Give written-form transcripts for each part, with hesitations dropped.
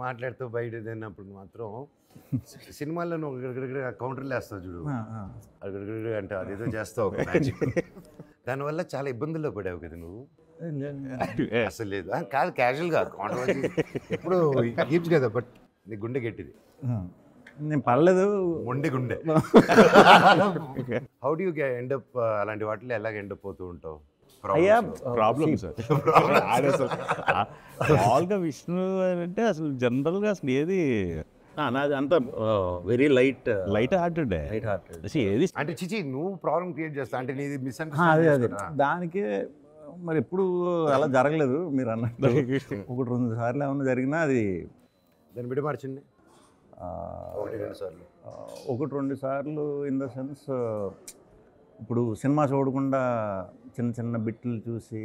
మాట్లాడుతూ బయట తిన్నప్పుడు మాత్రం సినిమాల్లో నువ్వు కౌంటర్లు వేస్తావు చూడు, అక్కడికి అంటే అదేదో చేస్తావు ఒక మ్యాజిక్. దానివల్ల చాలా ఇబ్బందుల్లో పడావు కదా నువ్వు. అసలు లేదు కాదు, క్యాజువల్గా కాంట్రవర్సీ ఎప్పుడు కీప్స్ కదా, బట్ నీ గుండె గట్టిది. నేను పర్లేదు, మొండి గుండె. How do you end up అలాంటి వాటిలో ఎలాగ ఎండ్ అప్ అవుతూ ఉంటావు? అయ్యా ప్రాబ్లమ్స్ మామూలుగా విష్ణు అంటే అసలు జనరల్గా అసలు ఏది నాది అంతా వెరీ లైట్ లైట్ హార్టెడ్ ఏది అంటే చిచి నువ్వు ప్రాబ్లం క్రియేట్ చేస్తా అంటే నీది అదే అదే మిస్అండర్స్టాండింగ్. దానికి మరి ఎప్పుడు అలా జరగలేదు మీరు అన్నట్టు. 1-2 సార్లు ఏమన్నా జరిగినా అది దాన్ని బిడ్డ మార్చండి 1-2 సార్లు. 1-2 సార్లు ఇన్ ద సెన్స్ ఇప్పుడు సినిమా చూడకుండా చిన్న చిన్న బిట్లు చూసి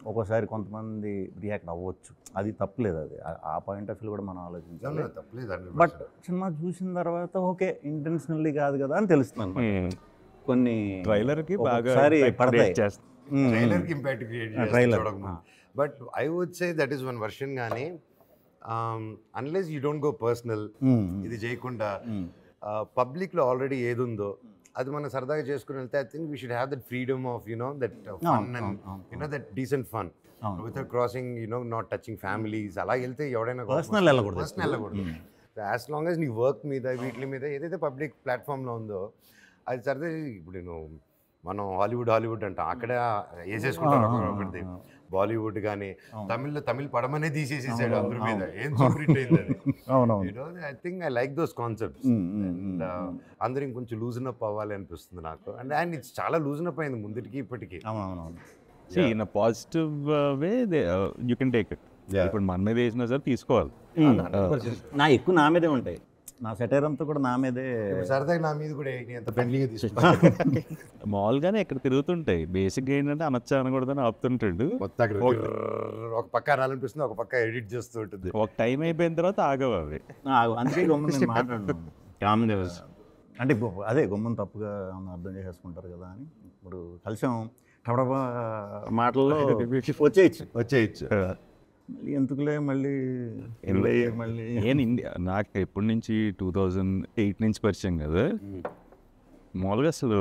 ఒక్కోసారి కొంతమంది రియాక్ట్ అవ్వచ్చు, అది తప్పలేదు. అది ఆ పాయింట్ ఆఫ్ వ్యూ కూడా మనం ఆలోచించాలి. తప్పలేదు. బట్ సినిమా చూసిన తర్వాత ఓకే ఇంటెన్షనల్లీ కాదు కదా అని తెలుస్తుంది. కొన్ని ట్రైలర్కి బాగా ఒకసారి పడతాయి. ట్రైలర్కి ఇంపాక్ట్ క్రియేట్ చేస్తాడు. But I would say that is one version. కానీ unless you don't go personal, ఇది చేయకుండా పబ్లిక్లో ఆల్రెడీ ఏది ఉందో అది మనం సరదాగా చేసుకుని వెళ్తే I think we should have that freedom of that fun and that decent fun without crossing not touching families. అలా వెళ్తే ఎవడైనా పర్సనల్ వెళ్ళకూడదు. యాజ్ లాంగ్ యాజ్ నీ వర్క్ మీద వీటి మీద ఏదైతే పబ్లిక్ ప్లాట్ఫామ్లో ఉందో అది సరదా. ఇప్పుడు మనం హాలీవుడ్ అంటాం, అక్కడ వేసేసుకుంటారు ఒకటి. బాలీవుడ్ కానీ తమిళ్ పడమనే తీసేసేసాడు అందరి మీద, ఏం సూపర్ హిట్ అయింది. I think I like those concepts. And అందరూ ఇంకొంచెం లూజన్ అప్ అవ్వాలి అనిపిస్తుంది నాకు. అండ్ ఇట్స్ చాలా లూజన్ అప్ అయింది ముందుకి ఇప్పటికి. In positive way you can take it. ఇప్పుడు మన మీద వేసినా సరే తీసుకోవాలి. నా ఎక్కువ నా మీదే ఉంటాయి, నా సెటైర్ అంతా కూడా నా మీదే. సరదాగా నా మీద కూడా ఎంత ఫ్రెండ్లీగా తీసుకుంటాను. మామూలుగానే ఇక్కడ తిరుగుతుంటాయి. బేసిక్గా ఏంటంటే అనొచ్చా అనకూడదని ఆపుతుంటాడు. ఒక పక్క అనాలనిపిస్తుంది, ఒక పక్క ఎడిట్ చేస్తూ ఉంటుంది. ఒక టైం అయిపోయిన తర్వాత ఆగవు అవి. అందుకే గమ్మున మాట్లాడు అంటే అదే గమ్మున తప్పుగా అర్థం చేసేసుకుంటారు కదా అని. ఇప్పుడు కలిసాం టబడబా మాటల్లో వచ్చేయచ్చు. మళ్ళీ ఎందుకులే మళ్ళీ నేను ఇండియా నాకు ఎప్పటి నుంచి 2008 నుంచి పరిచయం కదా. మామూలుగా అసలు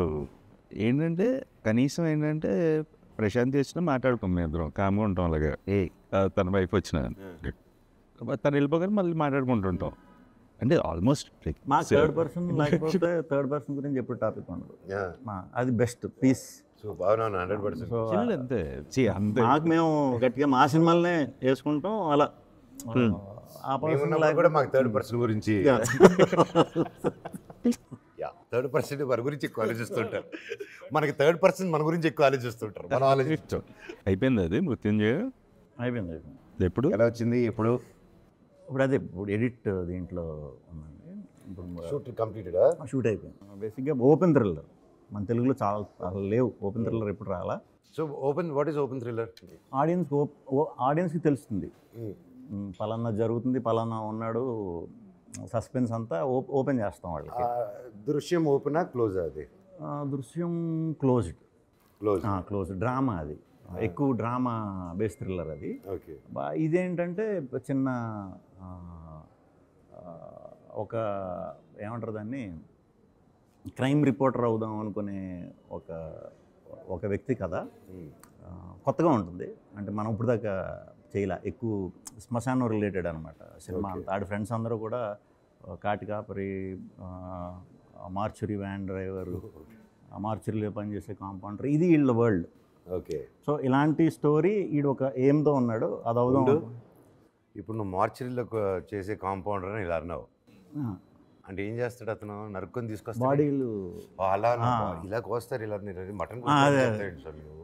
ఏంటంటే కనీసం ఏంటంటే ప్రశాంత్ చేసినా మాట్లాడుకోం, మేము ఇద్దరం కామ్గా ఉంటాం. అలాగా తన వైఫ్ వచ్చిన తను వెళ్ళిపోగానే మళ్ళీ మాట్లాడుకుంటుంటాం. అంటే ఆల్మోస్ట్ మా థర్డ్ పర్సన్ లేకపోతే థర్డ్ పర్సన్ గురించి ఎప్పుడు టాపిక్ ఉండదు. అది బెస్ట్ పీస్. అంతే మాకు మేము గట్టిగా మా సినిమాలనే వేసుకుంటాం అలా. ఆ పర్సన్ కూడా మాకు థర్డ్ పర్సన్ గురించి థర్డ్ పర్సన్ వారి గురించి ఎక్కువ ఆలోచిస్తుంటారు. మనకి థర్డ్ పర్సన్ మన గురించి ఎక్కువ ఆలోచిస్తుంటారు. మనం ఆలోచిస్తాం. అయిపోయింది అది మృత్యుంజయ అయిపోయింది. ఎప్పుడు ఎలా వచ్చింది? ఇప్పుడు అదే ఇప్పుడు ఎడిట్ దీంట్లో ఉందండి. ఇప్పుడు షూట్ కంప్లీటెడ్, షూట్ అయిపోయింది. బేసిక్గా ఓపెన్ థ్రిల్లర్ మన తెలుగులో చాలా లేవు. ఓపెన్ థ్రిల్లర్ ఎప్పుడు రాలా. So what is open thriller? ఆడియన్స్కి తెలుస్తుంది పలానా జరుగుతుంది, పలానా ఉన్నాడు, సస్పెన్స్ అంతా ఓపెన్ చేస్తాం వాళ్ళకి. దృశ్యం ఓపెనా క్లోజ్? అది దృశ్యం క్లోజ్ డ్రామా. అది ఎక్కువ డ్రామా బేస్ థ్రిల్లర్ అది. ఓకే. ఇదేంటంటే చిన్న ఒక ఏమంటారు దాన్ని, క్రైమ్ రిపోర్టర్ అవుదాం అనుకునే ఒక వ్యక్తి కథ. కొత్తగా ఉంటుంది, అంటే మనం ఇప్పుడు దాకా చేయలే. ఎక్కువ శ్మశానం రిలేటెడ్ అనమాట సినిమా అంతా. ఆడి ఫ్రెండ్స్ అందరూ కూడా కాటి కాపరి, మార్చురీ వ్యాన్ డ్రైవరు, మార్చురీలో పనిచేసే కాంపౌండర్, ఇది వీళ్ళ వరల్డ్. ఓకే. సో ఇలాంటి స్టోరీ ఈడు ఒక ఎయిమ్తో ఉన్నాడు, అది అవుదాం. ఇప్పుడు నువ్వు మార్చురీలో చేసే కాంపౌండర్ అని ఇలా అన్నావు అంటే ఏం చేస్తాడు అతను? నరుక్కొని తీసుకొస్తాడు బాడీలు అలా ఇలా కోస్తారు, ఇలా మటన్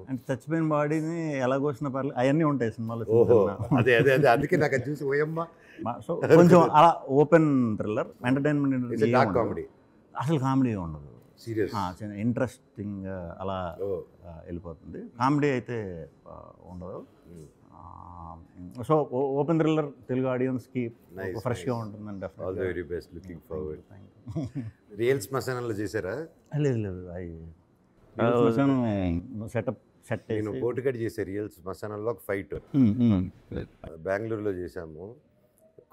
అంటే చచ్చిపోయిన బాడీని ఎలా కోసిన పర్లేదు, అవన్నీ ఉంటాయి సినిమాలో. అదే అదే అదే అందుకే నాకు అది చూసి ఓయమ్మా. సో కొంచెం అలా ఓపెన్ థ్రిల్లర్ ఎంటర్టైన్మెంట్. కామెడీ అసలు కామెడీ ఉండదు, సీరియస్ ఇంట్రెస్టింగ్ అలా వెళ్ళిపోతుంది. కామెడీ అయితే ఉండదు. సో ఓపెన్ థ్రిల్లర్ తెలుగు ఆడియన్స్కి ఫ్రెష్గా ఉంటుందండి. All the very best, looking forward. Real శ్మశానంలో చేశారా? లేదు సెట్ నేను పోటుకట్ చేసే రియల్ శ్మశానంలో ఒక ఫైట్ బెంగళూరులో చేశాము.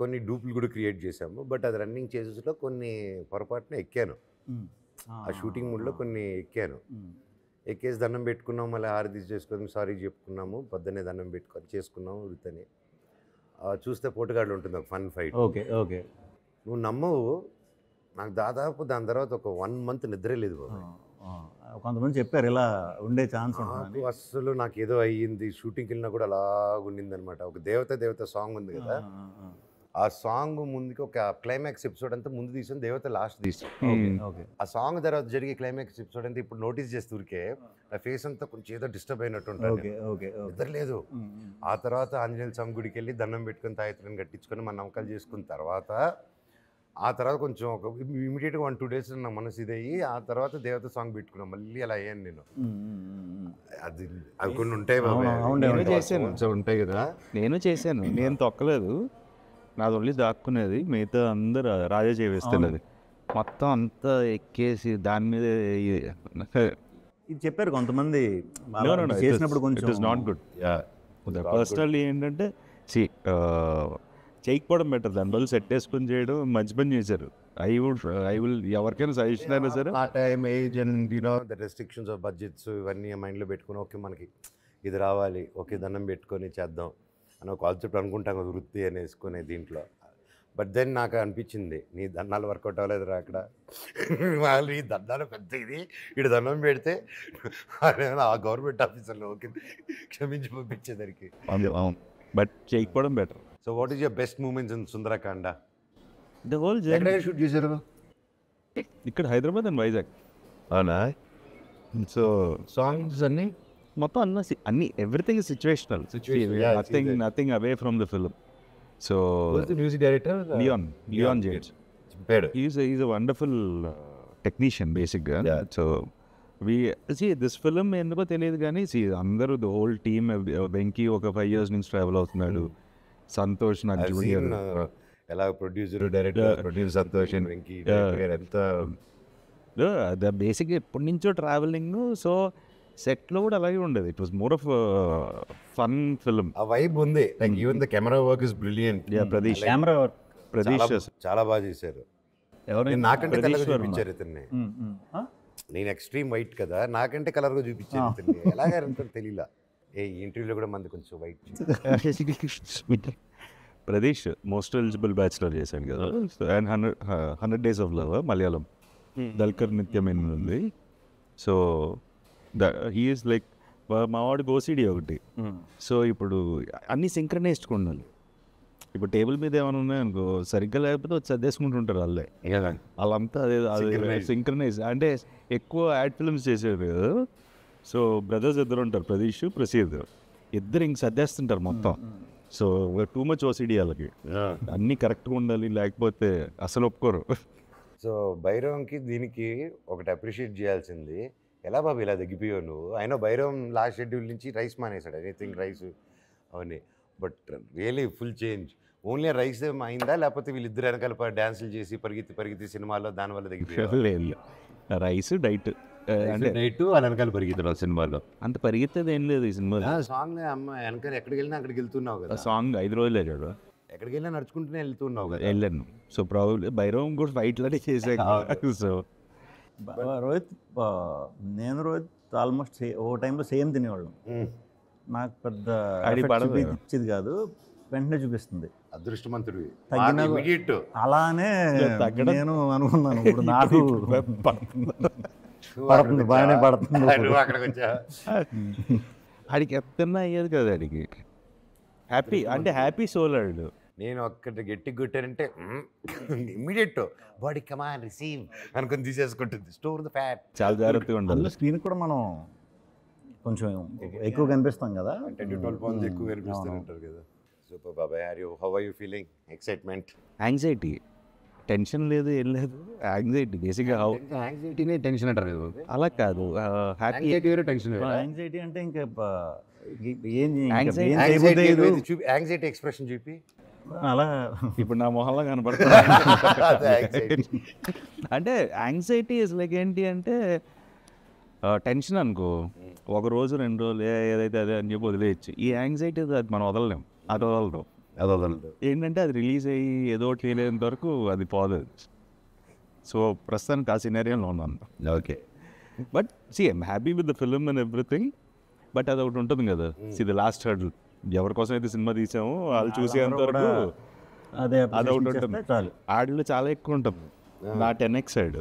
కొన్ని డూప్లు కూడా క్రియేట్ చేసాము. బట్ అది రన్నింగ్ చేసేలో కొన్ని పొరపాటున ఎక్కాను. ఆ షూటింగ్ మూడ్లో కొన్ని ఎక్కాను. ఎక్కేసి దండం పెట్టుకున్నాము, మళ్ళీ హారతి చేసుకొని సారీ చెప్పుకున్నాము, పొద్దున్నే దండం పెట్టుకొని చేసుకున్నాము వృత్తని. చూస్తే పోటుగాళ్ళు ఉంటుంది ఒక ఫన్ ఫైట్. Okay okay. నువ్వు నమ్మవు, నాకు దాదాపు దాని తర్వాత ఒక 1 month నిద్రే లేదు బాబు. కొంతమంది చెప్పారు ఇలా ఉండే ఛాన్స్ ఉంటుంది. నాకు అస్సలు నాకు ఏదో అయ్యింది. షూటింగ్కి వెళ్ళినా కూడా అలా ఉండింది అనమాట. ఒక దేవత సాంగ్ ఉంది కదా, ఆ సాంగ్ ముందుకి ఒక క్లైమాక్స్ ఎపిసోడ్ అంతా ముందు తీసాను, దేవత లాస్ట్ తీసాను. ఆ సాంగ్ తర్వాత జరిగే క్లైమాక్స్ ఎపిసోడ్ అంతా ఇప్పుడు నోటీస్ చేస్తూరికే నా ఫేస్ అంతా కొంచెం ఏదో డిస్టర్బ్ అయినట్టు ఉంటుంది, నిద్ర లేదు. ఆ తర్వాత ఆంజనేయ స్వామి గుడికి వెళ్ళి దండం పెట్టుకుని తాయత్రం కట్టించుకొని మన నమ్మకాలు చేసుకున్న తర్వాత ఆ తర్వాత కొంచెం ఒక ఇమీడియట్గా 1-2 days నా మనసు ఇదయ్యి ఆ తర్వాత దేవత సాంగ్ పెట్టుకున్నాను. మళ్ళీ అలా అయ్యాను నేను. అది అవి కొన్ని ఉంటాయి ఉంటాయి కదా. నేను చేశాను, నేను తొక్కలేదు, నాది ఓన్లీ దాక్కునేది, మిగతా అందరు రాజా చేవేస్తున్నది. మొత్తం అంతా ఎక్కేసి దాని మీద ఇది చెప్పారు కొంతమంది చేసినప్పుడు కొంచెం it is not good. Personally ఏంటంటే చేయకపోవడం బెటర్, దాని బదులు సెట్ వేసుకొని చేయడం మంచి పని చేశారు. ఐ విల్ ఎవరికైనా సజెషన్ అయినా సరే ఆ time age and you know the restrictions of budgets ఇవన్నీ మైండ్లో పెట్టుకుని ఓకే మనకి ఇది రావాలి, ఓకే దండం పెట్టుకొని చేద్దాం అని ఒక కాన్సెప్ట్ అనుకుంటాం కదా వృత్తి అని వేసుకునే దీంట్లో. బట్ దెన్ నాకు అనిపించింది నీ దండాలు వర్కౌట్ అవ్వలేదురా అక్కడ, వాళ్ళు ఈ దండాలు పెద్ద ఇది ఇటు దండం పెడితే ఆ గవర్నమెంట్ ఆఫీసర్లో ఓకే క్షమించి పంపించేదానికి. బట్ చేయకపోవడం better. So what is your best moments in Sundarakanda? The whole ఎక్కడ షూట్ చేశారు? ఇక్కడ హైదరాబాద్ అండ్ వైజాగ్. అవునా? సో సాంగ్స్ అన్నీ మొత్తం అన్ని everything is situational, nothing away from the film. So music director Leon James, is a wonderful technician బేసిక్గా. So this film ఎందుకో తెలియదు కానీ అందరూ ద హోల్ టీమ్, వెంకీ ఒక 5 years నుంచి ట్రావెల్ అవుతున్నాడు, సంతోష్ నాకు జూనియర్, ఎలా ప్రొడ్యూసర్ డైరెక్టర్ సంతోష్ వెంకీ ఎంత బేసిక్గా ఎప్పటి నుంచో ట్రావెలింగ్. సో సెట్లో కూడా అలాగే ఉండదు. It was more of fun film. ఆ వైబ్ ఉంది. Like even the camera work is brilliant. Pradeesh చాలా బాగా చేశారు. నాకంటే కలర్గా చూపించారు ఇతన్ని. నేను ఎక్స్ట్రీమ్ వైట్ కదా, నాకంటే కలర్గా చూపించారు ఇతన్ని. ఎలాగంటే తెలియలా. ఏ ఇంటర్వ్యూలో కూడా మంది కొంచెం వైట్. ప్రదీష్ మోస్ట్ ఎలిజిబుల్ బ్యాచులర్ చేశాడు కదా, and 100 Days of Love Malayalam, Dulquer నిత్యమైన ఉంది. సో హీఈస్ లైక్ మా వాడికి ఓసిడి ఒకటి. సో ఇప్పుడు అన్నీ సింక్రనైజ్డ్ ఉండాలి. ఇప్పుడు టేబుల్ మీద ఏమైనా ఉన్నాయనుకో సరిగ్గా లేకపోతే వచ్చి అద్దేసుకుంటుంటారు వాళ్ళే, వాళ్ళంతా అదే సింక్రనైజ్. అంటే ఎక్కువ యాడ్ ఫిల్మ్స్ చేసేది కదా. సో బ్రదర్స్ ఇద్దరు ఉంటారు, ప్రదీష్ ప్రసీద్, ఇద్దరు ఇంక సర్దేస్తుంటారు మొత్తం. సో టూ మచ్ ఓసిడి వాళ్ళకి, అన్నీ కరెక్ట్గా ఉండాలి, లేకపోతే అసలు ఒప్పుకోరు. సో భైరవంకి దీనికి ఒకటి అప్రిషియేట్ చేయాల్సింది, ఎలా బాబు ఇలా తగ్గిపోయావు నువ్వు? అయినా భైరవం లాస్ట్ షెడ్యూల్ నుంచి రైస్ మానేశాడు, ఎనీథింగ్ రైస్ అవన్నీ. But really full change. Only rice అయిందా, లేకపోతే వీళ్ళిద్దరు వెనకాల డ్యాన్సులు చేసి పరిగెత్తి సినిమాలో దానివల్ల తగ్గిపోయారు? రైస్ డైట్ అంటే నైట్ వాళ్ళ వెనకాల పరిగెత్తారు సినిమాలో. అంత పరిగెత్తేది ఏం లేదు ఈ సినిమాలో. సాంగ్ అమ్మ వెనకాల ఎక్కడికి వెళ్ళినా అక్కడికి వెళ్తున్నావు కదా. సాంగ్ 5 రోజులు వెళ్ళాడు, ఎక్కడికి వెళ్ళినా నడుచుకుంటూనే వెళ్తున్నావు కదా. వెళ్ళాను. సో ప్రాబ్లీ భైరవం కూడా ఫైట్లోనే చేసాను. సో రోహిత్, నేను రోహిత్ ఆల్మోస్ట్ ఓ టైంలో సేమ్ తినేవాళ్ళం. నాకు పెద్ద ఇచ్చేది కాదు, వెంటనే చూపిస్తుంది. అదృష్టవంతుడు. అలానే నేను అనుకున్నాను, ఇప్పుడు నాకు పడుతుంది, బాగానే పడుతుంది. ఆడికి ఎత్తన్నా అయ్యేది కదా, ఆడికి హ్యాపీ అంటే హ్యాపీ సోలాడు. నేను ఒక్కటి గట్టి కొట్టానంటే ఇమ్మీడియట్ బాడీ కమాన్ రిసీవ్ అనుకుని తీసేసుకుంటుంది. Store the fat. చాలా జాగ్రత్తగా ఉండాలి. స్క్రీన్ కూడా మనం కొంచెం ఎక్కువ కనిపిస్తాం కదా, 10-12 pounds ఎక్కువ కనిపిస్తుంటారు కదా. సూపర్ బాబాయ్, how are you feeling? Excitement, anxiety, tension లేదు, ఏం లేదు, యాంగ్జైటీ బేసిక్గా. యాంగ్జైటీనే టెన్షన్ అంటారు కదా. అలా కాదు, హ్యాపీ టెన్షన్. యాంగ్జైటీ అంటే ఇంకా యాంగ్జైటీ ఎక్స్ప్రెషన్ చూపి అలా ఇప్పుడు నా మొహంలో కనపడుతుంది. అంటే యాంగ్జైటీ ఇస్ లైక్ ఏంటి అంటే టెన్షన్ అనుకో, 1 రోజు 2 రోజులు ఏదైతే అదే అని చెప్పి వదిలేయచ్చు. ఈ యాంగ్జైటీ అది మనం వదలలేం, అది వదలడం. అదొదలదు. ఏంటంటే అది రిలీజ్ అయ్యి ఏదో ఒకటి తెలియనంత వరకు అది పోదు. సో ప్రస్తుతానికి ఆ సినారియోలో ఉన్నాను. Okay. But I'm happy with the film and everything. But అది ఒకటి ఉంటుంది కదా, ది లాస్ట్ హర్డల్. ఎవరి కోసం అయితే సినిమా తీసామో వాళ్ళు చూసేంత వరకు అదే అదొకటి ఉంటుంది. చాలు. ఆడిలో చాలా ఎక్కువ ఉంటుంది నా 10x సైడ్.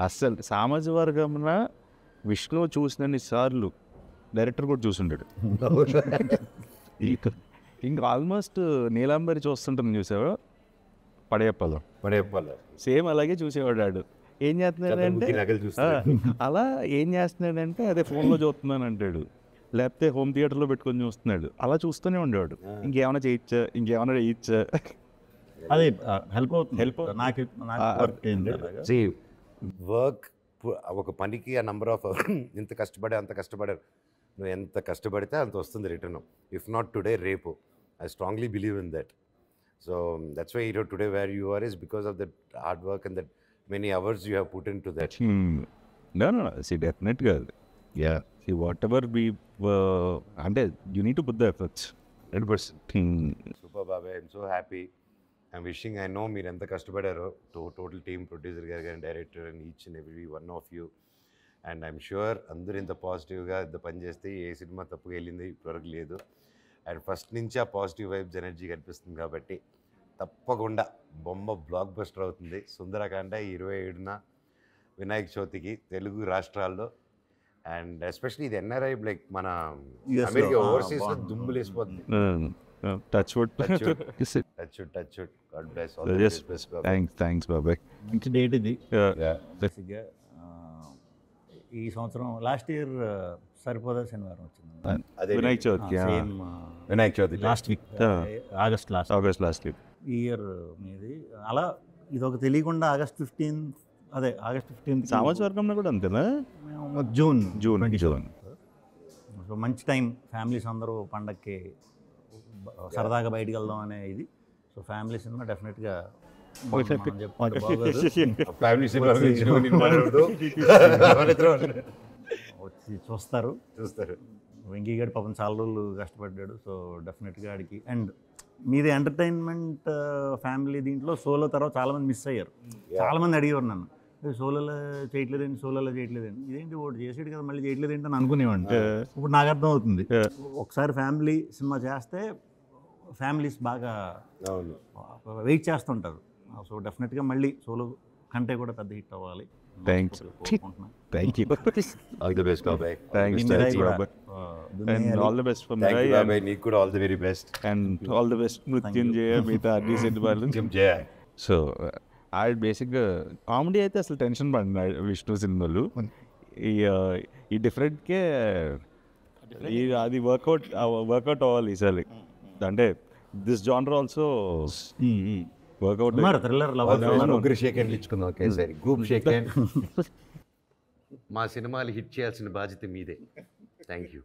అస్సలు సామాజిక వర్గంన విష్ణు చూసినన్ని సార్లు డైరెక్టర్ కూడా చూసుంటాడు. ఇంకా ఆల్మోస్ట్ నీలాంబరి చూస్తుంటాం చూసావా, పడేప్పలో సేమ్ అలాగే చూసేవాడు. ఆడు ఏం చేస్తున్నాడంటే అలా ఏం చేస్తున్నాడంటే అదే ఫోన్లో చూస్తున్నాను అంటాడు, లేకపోతే హోమ్ థియేటర్లో పెట్టుకొని చూస్తున్నాడు. అలా చూస్తూనే ఉండేవాడు. ఇంకేమైనా చేయొచ్చా అది హెల్ప్ నాకు వర్క్. ఒక పనికి ఆ నంబర్ ఆఫ్ ఇంత కష్టపడే అంత కష్టపడారు. నువ్వు ఎంత కష్టపడితే అంత వస్తుంది రిటర్న్. ఇఫ్ నాట్ టుడే, రేపు. I strongly believe in that. So that's why today where you are is because of that hard work and that many hours you have put into that. No, see, definitely. Yeah, see, whatever we and you need to put the efforts. 100%. Super Babai, I'm so happy. I'm wishing, I know మీరు ఎంత కష్టపడారో, total team, producer గారు కానీ, director and each and every one of you. And I'm sure అందరూ ఇంత పాజిటివ్గా ఇంత పని చేస్తే ఏ సినిమా తప్పుగా వెళ్ళింది ఇప్పటివరకు లేదు. అండ్ ఫస్ట్ నుంచి ఆ పాజిటివ్ వైబ్స్ ఎనర్జీ కనిపిస్తుంది కాబట్టి తప్పకుండా బొమ్మ బ్లాక్ బస్టర్ అవుతుంది. సుందరకాండ 27న వినాయక చవితికి తెలుగు రాష్ట్రాల్లో. అండ్ ఎస్పెషలీ ఇది ఎన్ఆర్ఐ, లైక్ మన అమెరికా ఓవర్సీస్లో దుమ్ములు వేసిపోతుంది. Touch wood. God bless all the best. Thanks బాబాయ్. మంచి డేట్ ఇది. బేసిక్గా ఈ సంవత్సరం లాస్ట్ ఇయర్ సరిపోదా శనివారం వచ్చింది. వినాయక చవితికి. Vinayaka Chavithi last week, August last week. ఈ ఇయర్ మీది అలా ఇది ఒక తెలియకుండా ఆగస్ట్ 15 సామాజిక వర్గంలో కూడా అంతేనా? జూన్. సో మంచి టైం, ఫ్యామిలీస్ అందరూ పండగకి సరదాగా బయటికి వెళ్దాం అనే ఇది. సో ఫ్యామిలీ సినిమా డెఫినెట్గా వచ్చి చూస్తారు. వెంకీ గారు పాపం చాలా రోజులు కష్టపడ్డాడు. సో డెఫినెట్గా ఆడికి. అండ్ మీది ఎంటర్టైన్మెంట్ ఫ్యామిలీ, దీంట్లో సోలో తర్వాత చాలామంది మిస్ అయ్యారు. చాలామంది అడిగేవారు నన్ను, సోలోలో చేయట్లేదండి, ఇదేంటి ఒకటి చేసేది కదా మళ్ళీ చేయట్లేదేంటి అని అనుకునేవాడిని. ఇప్పుడు నాకు అర్థం అవుతుంది, ఒకసారి ఫ్యామిలీ సినిమా చేస్తే ఫ్యామిలీస్ బాగా వెయిట్ చేస్తుంటారు. సో డెఫినెట్గా మళ్ళీ సోలో కంటే కూడా పెద్ద హిట్ అవ్వాలి. Thank you. All the best బాబాయ్. థ్యాంక్స్ బాబాయ్. And all the best from Thank you Mirai. బాబాయ్, నీకు కూడా all the very best. And all the best మృత్యుంజయ, మిగతా అన్ని సినిమాలు. సో ఆడ బేసిక్గా కామెడీ అయితే అసలు టెన్షన్ పడిన విష్ణు సినిమాలు. ఈ డిఫరెంట్కే అది వర్కౌట్ అవ్వాలి ఈసారి. అంటే దిస్ జానర్ ఆల్సో వర్కౌట్. ముగ్గురు షేక్ హ్యాండ్లు ఇచ్చుకుందాం ఒకేసారి, గ్రూప్ షేక్ హ్యాండ్. మా సినిమాలు హిట్ చేయాల్సిన బాధ్యత మీదే. Thank you.